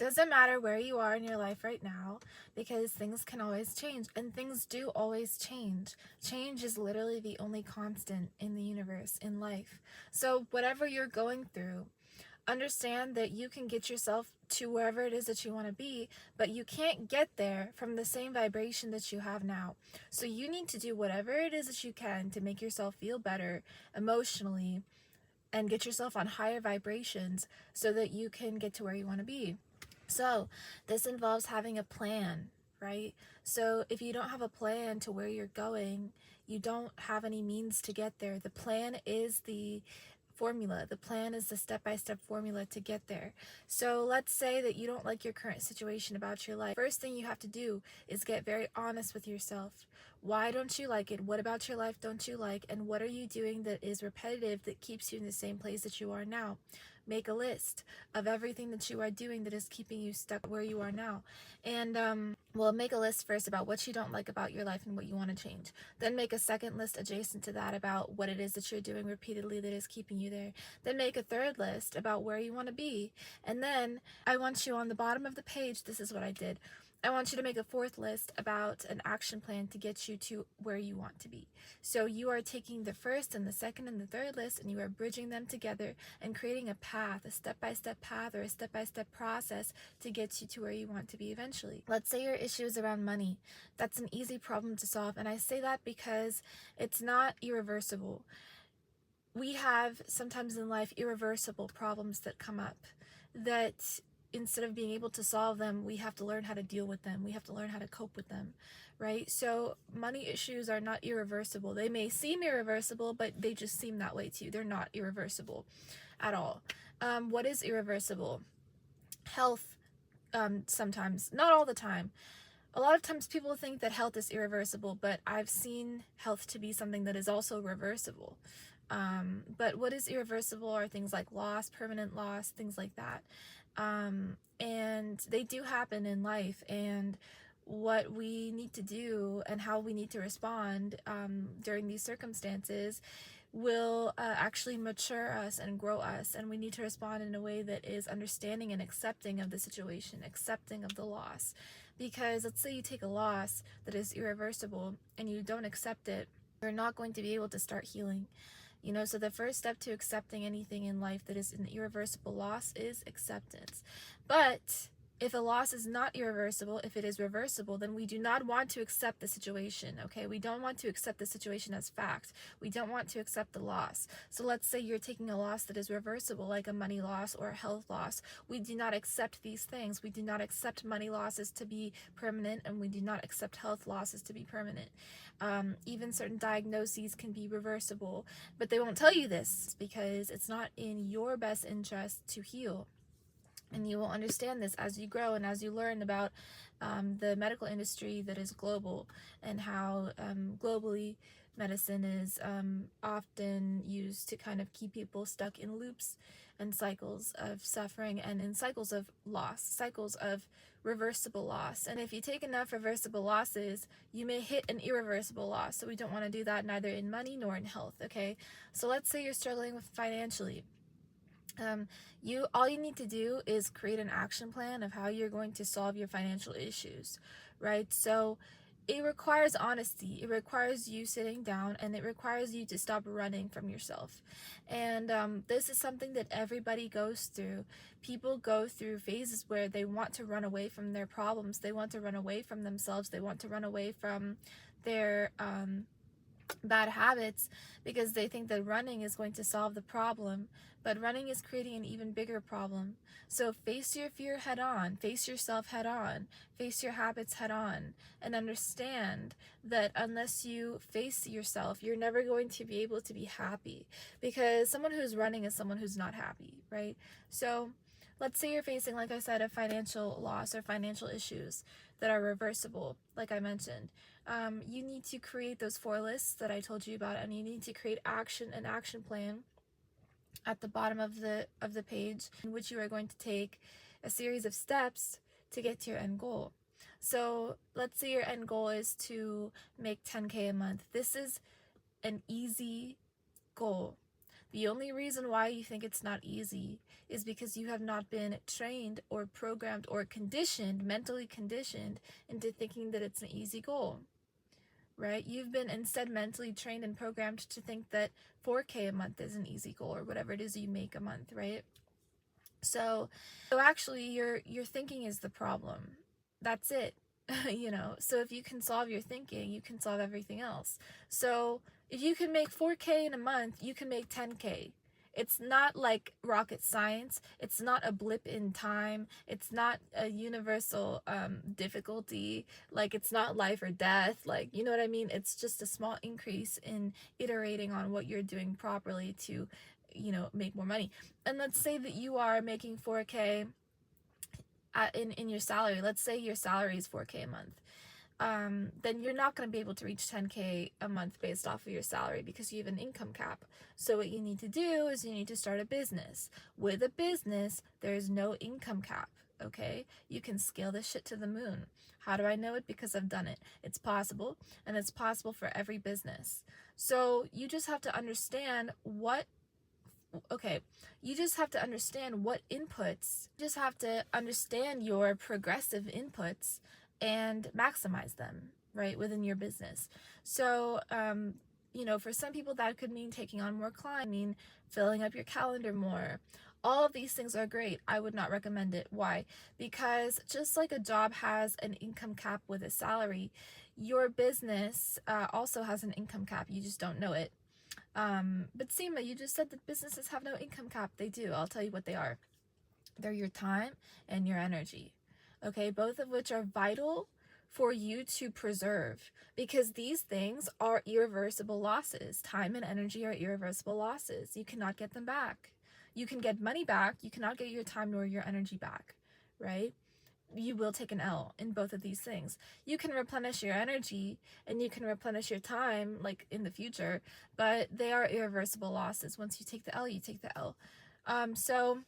Doesn't matter where you are in your life right now, because things can always change, and things do always change. Change is literally the only constant in the universe, in life. So whatever you're going through, understand that you can get yourself to wherever it is that you want to be, but you can't get there from the same vibration that you have now. So you need to do whatever it is that you can to make yourself feel better emotionally and get yourself on higher vibrations so that you can get to where you want to be. So this involves having a plan, right? So if you don't have a plan to where you're going, you don't have any means to get there. The plan is the formula. The plan is the step-by-step formula to get there. So let's say that you don't like your current situation about your life. First thing you have to do is get very honest with yourself. Why don't you like it? What about your life don't you like? And what are you doing that is repetitive that keeps you in the same place that you are now? Make a list of everything that you are doing that is keeping you stuck where you are now. And well, make a list first about what you don't like about your life and what you want to change. Then make a second list adjacent to that about what it is that you're doing repeatedly that is keeping you there. Then make a third list about where you want to be. And then I want you on the bottom of the page, this is what I did. I want you to make a fourth list about an action plan to get you to where you want to be. So you are taking the first and the second and the third list and you are bridging them together and creating a path, a step-by-step path or a step-by-step process to get you to where you want to be eventually. Let's say your issue is around money. That's an easy problem to solve, and I say that because it's not irreversible. We have sometimes in life irreversible problems that come up that instead of being able to solve them, we have to learn how to deal with them. We have to learn how to cope with them, right? So money issues are not irreversible. They may seem irreversible, but they just seem that way too. They're not irreversible at all. What is irreversible? Health, sometimes, not all the time. A lot of times people think that health is irreversible, but I've seen health to be something that is also reversible. But what is irreversible are things like loss, permanent loss, things like that. And they do happen in life, and what we need to do and how we need to respond during these circumstances will actually mature us and grow us, and we need to respond in a way that is understanding and accepting of the situation, accepting of the loss. Because let's say you take a loss that is irreversible and you don't accept it, you're not going to be able to start healing. You know, so the first step to accepting anything in life that is an irreversible loss is acceptance. But if a loss is not irreversible, if it is reversible, then we do not want to accept the situation, okay? We don't want to accept the situation as fact. We don't want to accept the loss. So let's say you're taking a loss that is reversible, like a money loss or a health loss. We do not accept these things. We do not accept money losses to be permanent, and we do not accept health losses to be permanent. Even certain diagnoses can be reversible, but they won't tell you this because it's not in your best interest to heal. And you will understand this as you grow and as you learn about the medical industry that is global, and how globally medicine is often used to kind of keep people stuck in loops and cycles of suffering and in cycles of loss, cycles of reversible loss. And if you take enough reversible losses, you may hit an irreversible loss. So we don't want to do that neither in money nor in health, okay? So let's say you're struggling with financially. All you need to do is create an action plan of how you're going to solve your financial issues, right? So it requires honesty. It requires you sitting down, and it requires you to stop running from yourself. And this is something that everybody goes through. People go through phases where they want to run away from their problems. They want to run away from themselves. They want to run away from their bad habits, because they think that running is going to solve the problem, but running is creating an even bigger problem. So face your fear head on, face yourself head on, face your habits head on, and understand that unless you face yourself, you're never going to be able to be happy, because someone who's running is someone who's not happy, right? So let's say you're facing, like I said, a financial loss or financial issues that are reversible, like I mentioned. You need to create those 4 lists that I told you about, and you need to create an action plan at the bottom of the page, in which you are going to take a series of steps to get to your end goal. So let's say your end goal is to make 10K a month. This is an easy goal. The only reason why you think it's not easy is because you have not been trained or programmed or conditioned, mentally conditioned, into thinking that it's an easy goal, right? You've been instead mentally trained and programmed to think that 4K a month is an easy goal, or whatever it is you make a month, right? So actually your thinking is the problem. That's it. So if you can solve your thinking, you can solve everything else. So if you can make 4K in a month, you can make 10K. It's not like rocket science. It's not a blip in time. It's not a universal difficulty. Like, it's not life or death. Like, you know what I mean? It's just a small increase in iterating on what you're doing properly to, make more money. And let's say that you are making 4K in your salary. Let's say your salary is 4K a month. Then you're not going to be able to reach 10K a month based off of your salary because you have an income cap. So what you need to do is you need to start a business. With a business, there's no income cap, okay? You can scale this shit to the moon. How do I know it? Because I've done it. It's possible, and it's possible for every business. So you just have to understand you just have to understand what inputs, you just have to understand your progressive inputs and maximize them, right, within your business. So, for some people that could mean taking on more clients, mean filling up your calendar more. All of these things are great. I would not recommend it. Why? Because just like a job has an income cap with a salary, your business also has an income cap. You just don't know it. But Seema, you just said that businesses have no income cap. They do. I'll tell you what they are. They're your time and your energy. Okay, both of which are vital for you to preserve, because these things are irreversible losses. Time and energy are irreversible losses. You cannot get them back. You can get money back. You cannot get your time nor your energy back, right? You will take an L in both of these things. You can replenish your energy and you can replenish your time, like, in the future, but they are irreversible losses. Once you take the L, you take the L. So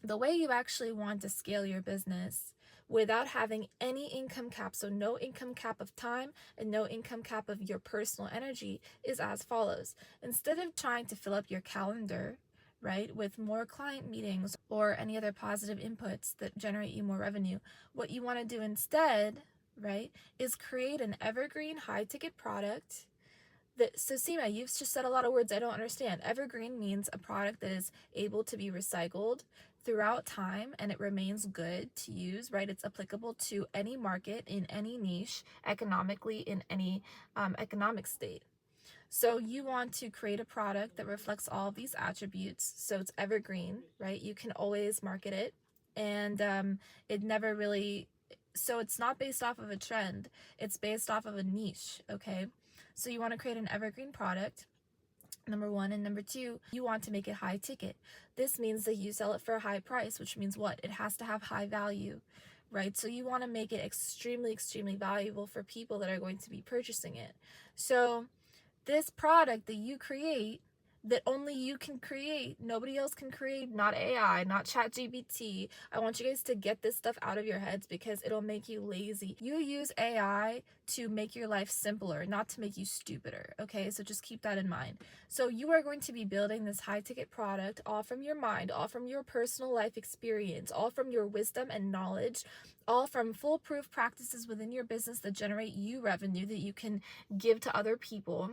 the way you actually want to scale your business without having any income cap, so no income cap of time and no income cap of your personal energy, is as follows. Instead of trying to fill up your calendar, right, with more client meetings or any other positive inputs that generate you more revenue, what you want to do instead, right, is create an evergreen high ticket product. So Seema, you've just said a lot of words I don't understand. Evergreen means a product that is able to be recycled throughout time and it remains good to use, right? It's applicable to any market, in any niche, economically, in any economic state. So you want to create a product that reflects all of these attributes. So it's evergreen, right? You can always market it, and it never really, so it's not based off of a trend. It's based off of a niche, okay? So you want to create an evergreen product, number one. And number two, you want to make it high ticket. This means that you sell it for a high price, which means what? It has to have high value, right? So you want to make it extremely, extremely valuable for people that are going to be purchasing it. So this product that you create, that only you can create, nobody else can create, not AI, not ChatGPT. I want you guys to get this stuff out of your heads because it'll make you lazy. You use AI to make your life simpler, not to make you stupider, okay? So just keep that in mind. So you are going to be building this high ticket product all from your mind, all from your personal life experience, all from your wisdom and knowledge, all from foolproof practices within your business that generate you revenue that you can give to other people.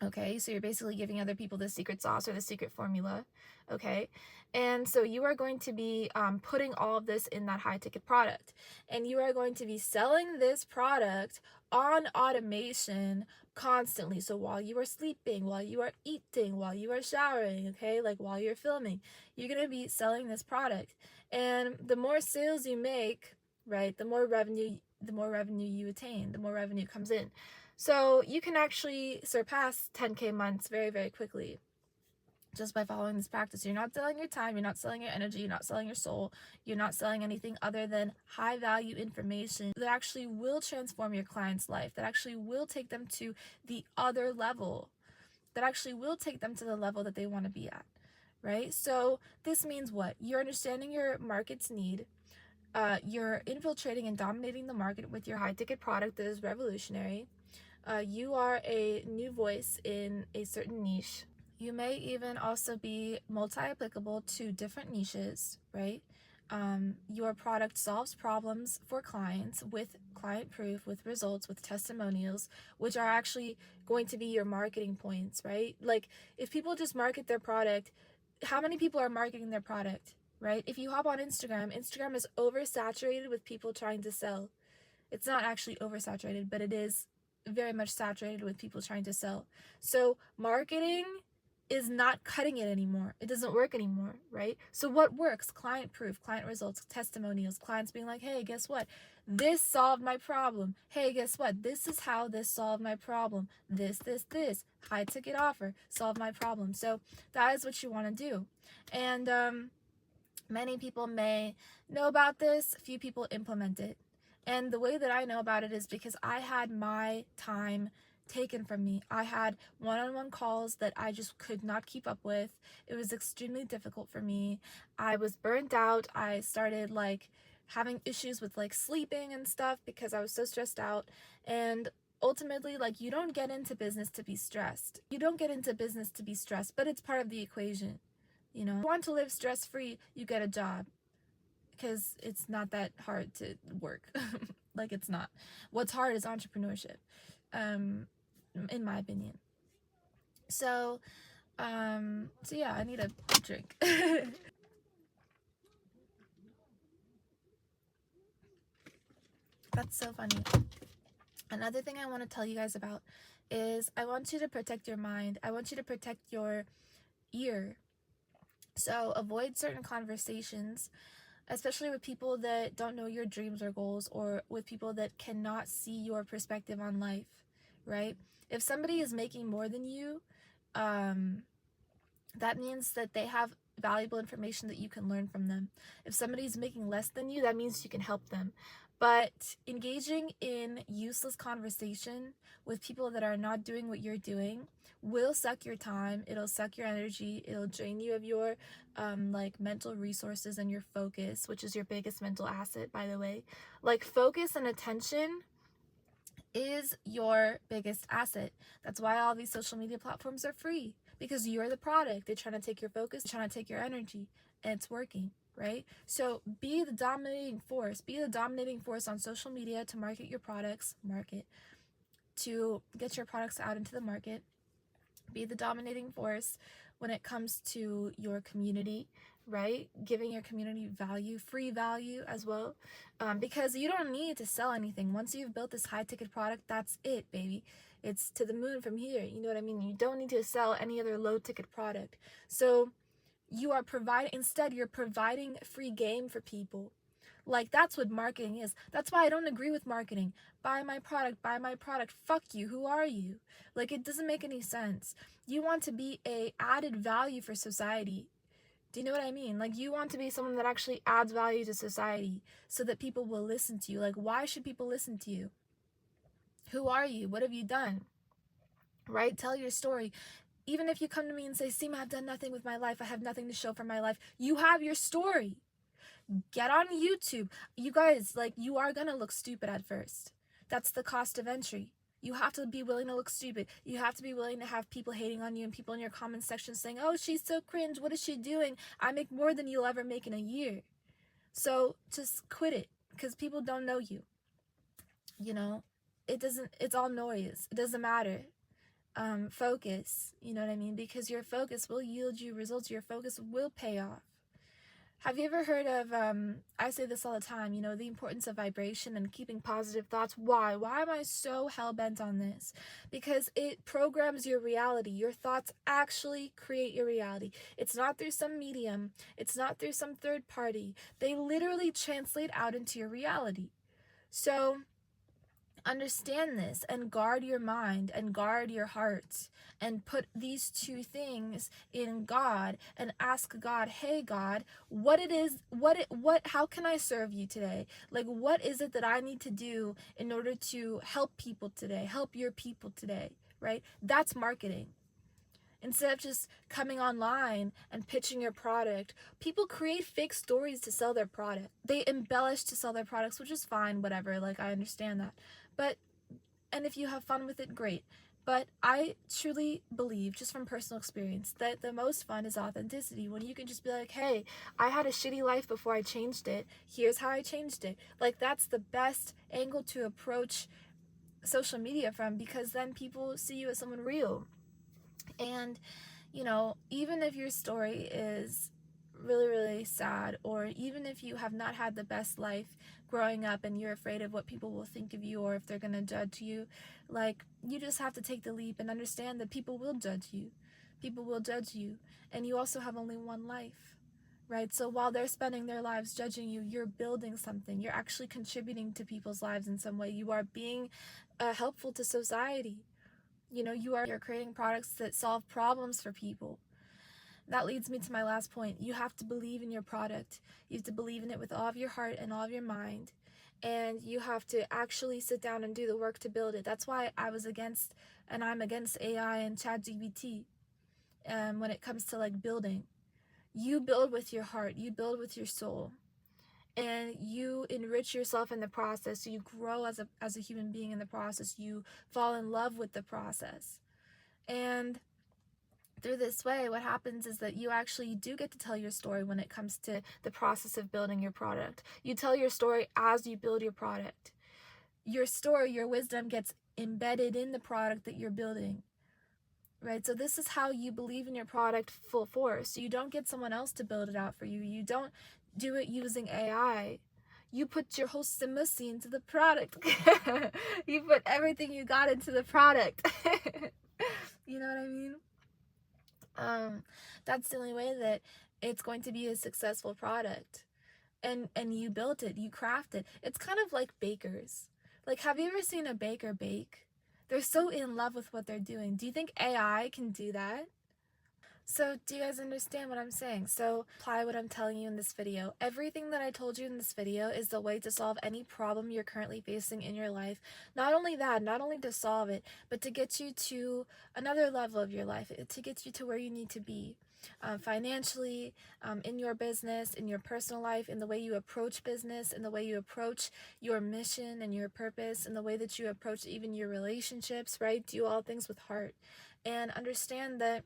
Okay, so you're basically giving other people the secret sauce or the secret formula, okay? And so you are going to be putting all of this in that high ticket product. And you are going to be selling this product on automation constantly. So while you are sleeping, while you are eating, while you are showering, okay? Like while you're filming, you're going to be selling this product. And the more sales you make, right, the more revenue you attain, the more revenue comes in. So you can actually surpass 10K months very, very quickly just by following this practice. You're not selling your time, you're not selling your energy, you're not selling your soul, you're not selling anything other than high value information that actually will transform your client's life, that actually will take them to the other level, that actually will take them to the level that they want to be at, right? So this means what? You're understanding your market's need. You're infiltrating and dominating the market with your high ticket product that is revolutionary. You are a new voice in a certain niche. You may even also be multi-applicable to different niches, right? Your product solves problems for clients with client proof, with results, with testimonials, which are actually going to be your marketing points, right? Like, if people just market their product, how many people are marketing their product, right? If you hop on Instagram, Instagram is oversaturated with people trying to sell. It's not actually oversaturated, but it is very much saturated with people trying to sell. So marketing is not cutting it anymore. It doesn't work anymore, right? So what works? Client proof, client results, testimonials, clients being like, hey, guess what? This solved my problem. Hey, guess what? This is how this solved my problem. This, high ticket offer, solved my problem. So that is what you want to do. And many people may know about this, few people implement it. And the way that I know about it is because I had my time taken from me. I had one-on-one calls that I just could not keep up with. It was extremely difficult for me. I was burnt out. I started like having issues with like sleeping and stuff because I was so stressed out. And ultimately, like, you don't get into business to be stressed. You don't get into business to be stressed, but it's part of the equation. You know, if you want to live stress-free, you get a job, because it's not that hard to work. Like, it's not. What's hard is entrepreneurship, in my opinion. So yeah, I need a drink. That's so funny. Another thing I want to tell you guys about is I want you to protect your mind. I want you to protect your ear. So avoid certain conversations, especially with people that don't know your dreams or goals, or with people that cannot see your perspective on life, right? If somebody is making more than you, that means that they have valuable information that you can learn from them. If somebody's making less than you, that means you can help them. But engaging in useless conversation with people that are not doing what you're doing will suck your time. It'll suck your energy. It'll drain you of your like mental resources and your focus, which is your biggest mental asset, by the way. Like, focus and attention is your biggest asset. That's why all these social media platforms are free, because you're the product. They're trying to take your focus, trying to take your energy, and it's working, right? So be the dominating force. Be the dominating force on social media to market your products, to get your products out into the market. Be the dominating force when it comes to your community, right? Giving your community value, free value as well, because you don't need to sell anything. Once you've built this high ticket product, that's it, baby. It's to the moon from here. You know what I mean? You don't need to sell any other low ticket product. So you are instead you're providing free game for people. Like, that's what marketing is. That's why I don't agree with marketing. Buy my product, buy my product. Fuck you. Who are you? Like, it doesn't make any sense. You want to be a added value for society. Do you know what I mean? Like, you want to be someone that actually adds value to society so that people will listen to you. Like, why should people listen to you? Who are you? What have you done? Right? Tell your story. Even if you come to me and say, Seema, I've done nothing with my life. I have nothing to show for my life. You have your story. Get on YouTube. You guys, like, you are gonna look stupid at first. That's the cost of entry. You have to be willing to look stupid. You have to be willing to have people hating on you and people in your comment section saying, oh, she's so cringe. What is she doing? I make more than you'll ever make in a year. So just quit it, because people don't know you. You know, it's all noise. It doesn't matter. Focus, you know what I mean? Because your focus will yield you results. Your focus will pay off. Have you ever heard of, I say this all the time, you know, the importance of vibration and keeping positive thoughts? Why? Why am I so hell-bent on this? Because it programs your reality. Your thoughts actually create your reality. It's not through some medium. It's not through some third party. They literally translate out into your reality. So understand this and guard your mind and guard your heart and put these two things in God and ask God, hey God, how can I serve you today? Like, what is it that I need to do in order to help people today, help your people today, right? That's marketing. Instead of just coming online and pitching your product, people create fake stories to sell their product. They embellish to sell their products, which is fine, whatever, like, I understand that. And if you have fun with it, great. But I truly believe, just from personal experience, that the most fun is authenticity. When you can just be like, hey, I had a shitty life before I changed it. Here's how I changed it. Like, that's the best angle to approach social media from, because then people see you as someone real. And, you know, even if your story is really, really sad, or even if you have not had the best life growing up and you're afraid of what people will think of you or if they're going to judge you, like, you just have to take the leap and understand that people will judge you. People will judge you. And you also have only one life, right? So while they're spending their lives judging you, you're building something. You're actually contributing to people's lives in some way. You are being helpful to society. You know, you're creating products that solve problems for people. That leads me to my last point. You have to believe in your product. You have to believe in it with all of your heart and all of your mind. And you have to actually sit down and do the work to build it. That's why I was against, and I'm against AI and ChatGPT when it comes to like building. You build with your heart. You build with your soul. And you enrich yourself in the process. You grow as a human being in the process. You fall in love with the process. And through this way, what happens is that you actually do get to tell your story when it comes to the process of building your product. You tell your story as you build your product. Your story, your wisdom gets embedded in the product that you're building, right? So this is how you believe in your product full force. You don't get someone else to build it out for you. You don't do it using AI. You put your whole simmercy into the product. You put everything you got into the product. You know what I mean? That's the only way that it's going to be a successful product. And you built it, you crafted. It's kind of like bakers. Like, have you ever seen a baker bake? They're so in love with what they're doing. Do you think AI can do that? So do you guys understand what I'm saying? So apply what I'm telling you in this video. Everything that I told you in this video is the way to solve any problem you're currently facing in your life. Not only that, not only to solve it, but to get you to another level of your life, to get you to where you need to be. Financially, in your business, in your personal life, in the way you approach business, in the way you approach your mission and your purpose, in the way that you approach even your relationships, right? Do all things with heart. And understand that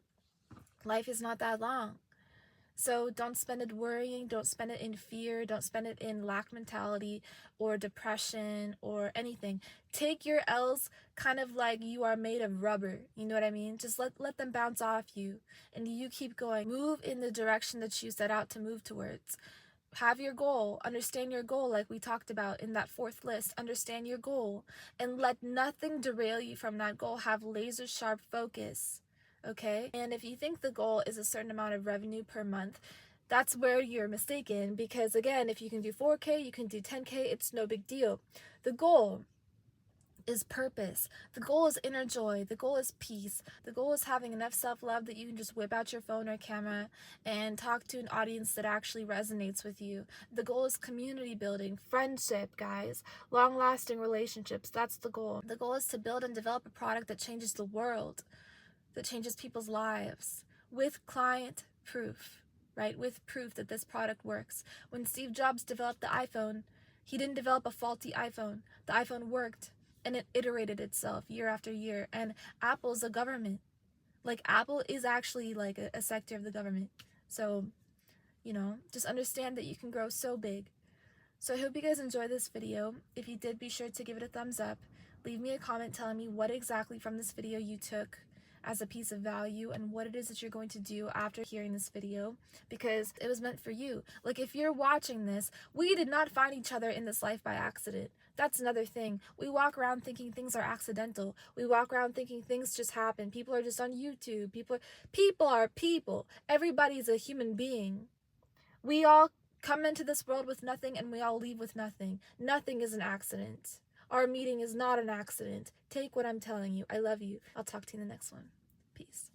life is not that long. So don't spend it worrying, don't spend it in fear, don't spend it in lack mentality or depression or anything. Take your L's kind of like you are made of rubber, you know what I mean? Just let them bounce off you and you keep going. Move in the direction that you set out to move towards. Have your goal, understand your goal like we talked about in that fourth list. Understand your goal and let nothing derail you from that goal. Have laser sharp focus. Okay? And if you think the goal is a certain amount of revenue per month, that's where you're mistaken, because again, if you can do 4K, you can do 10K, it's no big deal. The goal is purpose. The goal is inner joy. The goal is peace. The goal is having enough self-love that you can just whip out your phone or camera and talk to an audience that actually resonates with you. The goal is community building, friendship, guys, long-lasting relationships. That's the goal. The goal is to build and develop a product that changes the world, that changes people's lives with client proof, right? With proof that this product works. When Steve Jobs developed the iPhone, he didn't develop a faulty iPhone. The iPhone worked and it iterated itself year after year. And Apple's a government. Like, Apple is actually like a sector of the government. So, you know, just understand that you can grow so big. So I hope you guys enjoyed this video. If you did, be sure to give it a thumbs up. Leave me a comment telling me what exactly from this video you took as a piece of value and what it is that you're going to do after hearing this video, because it was meant for you. Like, if you're watching this, we did not find each other in this life by accident. That's another thing. We walk around thinking things are accidental. We walk around thinking things just happen. People are just on YouTube. People are people. Everybody's a human being. We all come into this world with nothing and we all leave with nothing. Nothing is an accident. Our meeting is not an accident. Take what I'm telling you. I love you. I'll talk to you in the next one. Peace.